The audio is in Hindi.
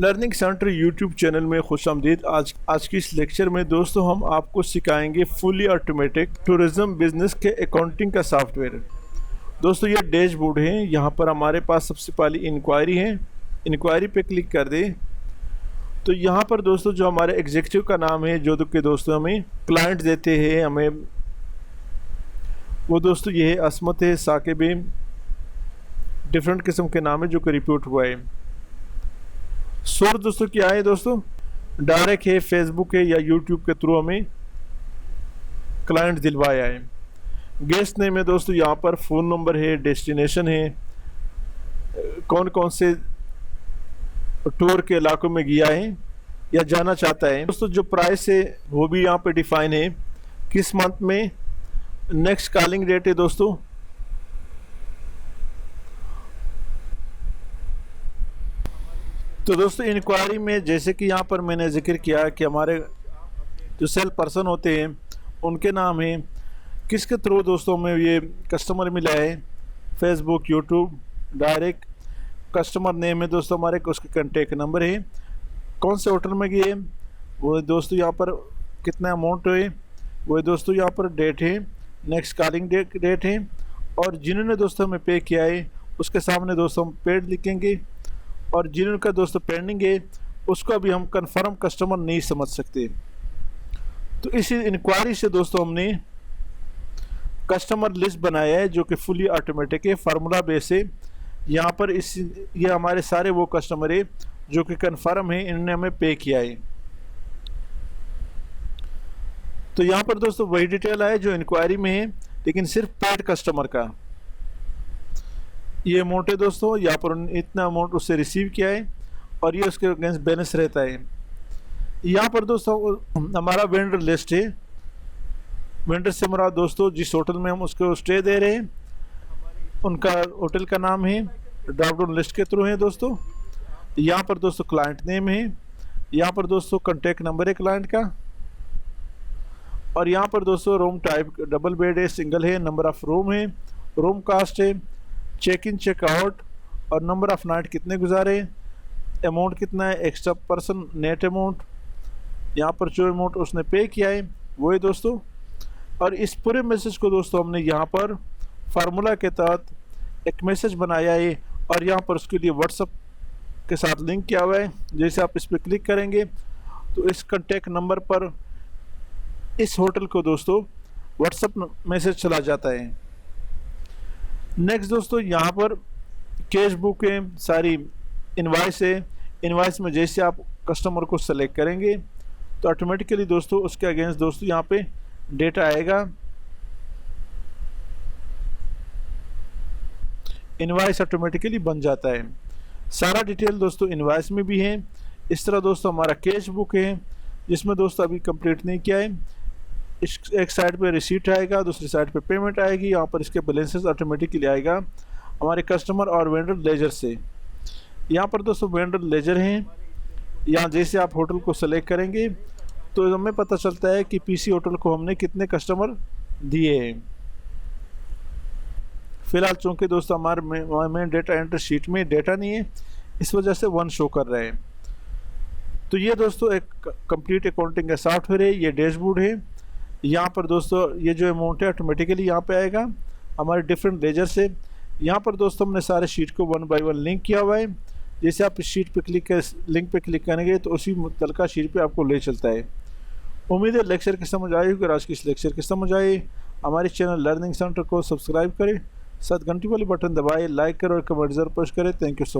लर्निंग सेंटर यूट्यूब चैनल में खुशामदीद। आज की इस लेक्चर में दोस्तों हम आपको सिखाएंगे फुली ऑटोमेटिक टूरिज्म बिजनेस के अकाउंटिंग का सॉफ्टवेयर। दोस्तों ये डैशबोर्ड है, यहाँ पर हमारे पास सबसे पहली इंक्वायरी है। इंक्वायरी पे क्लिक कर दें तो यहाँ पर दोस्तों जो हमारे एग्जीक्यूटिव का नाम है, जो कि दोस्तों हमें क्लाइंट देते हैं हमें, वो दोस्तों ये है असमत है साकिब है, डिफरेंट किस्म के नाम है जो कि रिपोर्ट हुआ है। सोर्स दोस्तों क्या है, दोस्तों डायरेक्ट है, फेसबुक है या यूट्यूब के थ्रू हमें क्लाइंट दिलवाया है। गेस्ट नेम है दोस्तों, यहाँ पर फ़ोन नंबर है, डेस्टिनेशन है, कौन कौन से टूर के इलाकों में गया है या जाना चाहता है। दोस्तों जो प्राइस है वो भी यहाँ पे डिफाइन है, किस मंथ में, नेक्स्ट कॉलिंग डेट है दोस्तों। तो दोस्तों इंक्वायरी में जैसे कि यहाँ पर मैंने जिक्र किया कि हमारे जो सेल पर्सन होते हैं उनके नाम है, किसके थ्रू दोस्तों में ये कस्टमर मिला है, Facebook, YouTube, direct. Customer name है दोस्तों हमारे, उसके कॉन्टेक्ट नंबर है, कौन से होटल में गए वो दोस्तों, यहाँ पर कितना अमाउंट है वो दोस्तों, यहाँ पर डेट है, नेक्स्ट कॉलिंग डेट है, और जिन्होंने दोस्तों हमें पे किया है उसके सामने दोस्तों हम पेड लिखेंगे, और जिनका दोस्तों पेंडिंग है उसको अभी हम कंफर्म कस्टमर नहीं समझ सकते। तो इसी इंक्वायरी से दोस्तों हमने कस्टमर लिस्ट बनाया है जो कि फुली ऑटोमेटिक है, फार्मूला बेस है। यहाँ पर ये हमारे सारे वो कस्टमर है जो कि कंफर्म है, इन्होंने हमें पे किया है। तो यहाँ पर दोस्तों वही डिटेल आए जो इंक्वायरी में है, लेकिन सिर्फ पेड कस्टमर का ये अमाउंट है दोस्तों, यहाँ पर इतना अमाउंट उससे रिसीव किया है और ये उसके अगेंस्ट बैलेंस रहता है। यहाँ पर दोस्तों हमारा वेंडर लिस्ट है, वेंडर से हमारा दोस्तों जिस होटल में हम उसको स्टे दे रहे हैं उनका होटल का नाम है, ड्रॉप डाउन लिस्ट के थ्रू है दोस्तों। यहाँ पर दोस्तों क्लाइंट नेम है, यहाँ पर दोस्तों कॉन्टेक्ट नंबर है क्लाइंट का, और यहाँ पर दोस्तों रूम टाइप डबल बेड है, सिंगल है, नंबर ऑफ रूम है, रूम कास्ट है, चेक इन चेक आउट और नंबर ऑफ नाइट कितने गुजारे, अमाउंट कितना है, एक्स्ट्रा पर्सन नेट अमाउंट, यहाँ पर जो अमाउंट उसने पे किया है वो है दोस्तों। और इस पूरे मैसेज को दोस्तों हमने यहाँ पर फार्मूला के तहत एक मैसेज बनाया है और यहाँ पर उसके लिए व्हाट्सएप के साथ लिंक किया हुआ है। जैसे आप इस पर क्लिक करेंगे तो इस कॉन्टेक्ट नंबर पर इस होटल को दोस्तों व्हाट्सएप मैसेज चला जाता है। नेक्स्ट दोस्तों यहाँ पर कैश बुक है, सारी इनवाइस है, इनवाइस में जैसे आप कस्टमर को सेलेक्ट करेंगे तो ऑटोमेटिकली दोस्तों उसके अगेंस्ट दोस्तों यहाँ पे डेटा आएगा, इनवाइस ऑटोमेटिकली बन जाता है। सारा डिटेल दोस्तों इनवाइस में भी है। इस तरह दोस्तों हमारा कैश बुक है जिसमें दोस्तों अभी कंप्लीट नहीं किया है, एक साइड पे रिसीट आएगा, दूसरी साइड पे पेमेंट आएगी, यहाँ पर इसके बैलेंसेस ऑटोमेटिकली आएगा हमारे कस्टमर और वेंडर लेजर से। यहाँ पर दोस्तों वेंडर लेजर हैं, यहाँ जैसे आप होटल को सेलेक्ट करेंगे तो हमें पता चलता है कि पीसी होटल को हमने कितने कस्टमर दिए हैं। फिलहाल चूँकि दोस्तों हमारे मेन डेटा एंटर शीट में डेटा नहीं है, इस वजह से 1 शो कर रहे हैं। तो ये दोस्तों एक कंप्लीट अकाउंटिंग का सॉफ्टवेयर है, ये डैशबोर्ड है। यहाँ पर दोस्तों ये जो अमाउंट है ऑटोमेटिकली यहाँ पे आएगा हमारे डिफरेंट लेजर से। यहाँ पर दोस्तों हमने सारे शीट को 1 बाय 1 लिंक किया हुआ है। जैसे आप इस शीट पे क्लिक कर लिंक पे क्लिक करेंगे तो उसी मुतलका शीट पे आपको ले चलता है। उम्मीद है लेक्चर की समझ आई होगी। आज की इस लेक्चर की समझ आए हमारे चैनल लर्निंग सेंटर को सब्सक्राइब करें, साथ घंटी वाली बटन दबाएँ, लाइक करें और कमेंट जरूर पोस्ट करें। Thank you so much.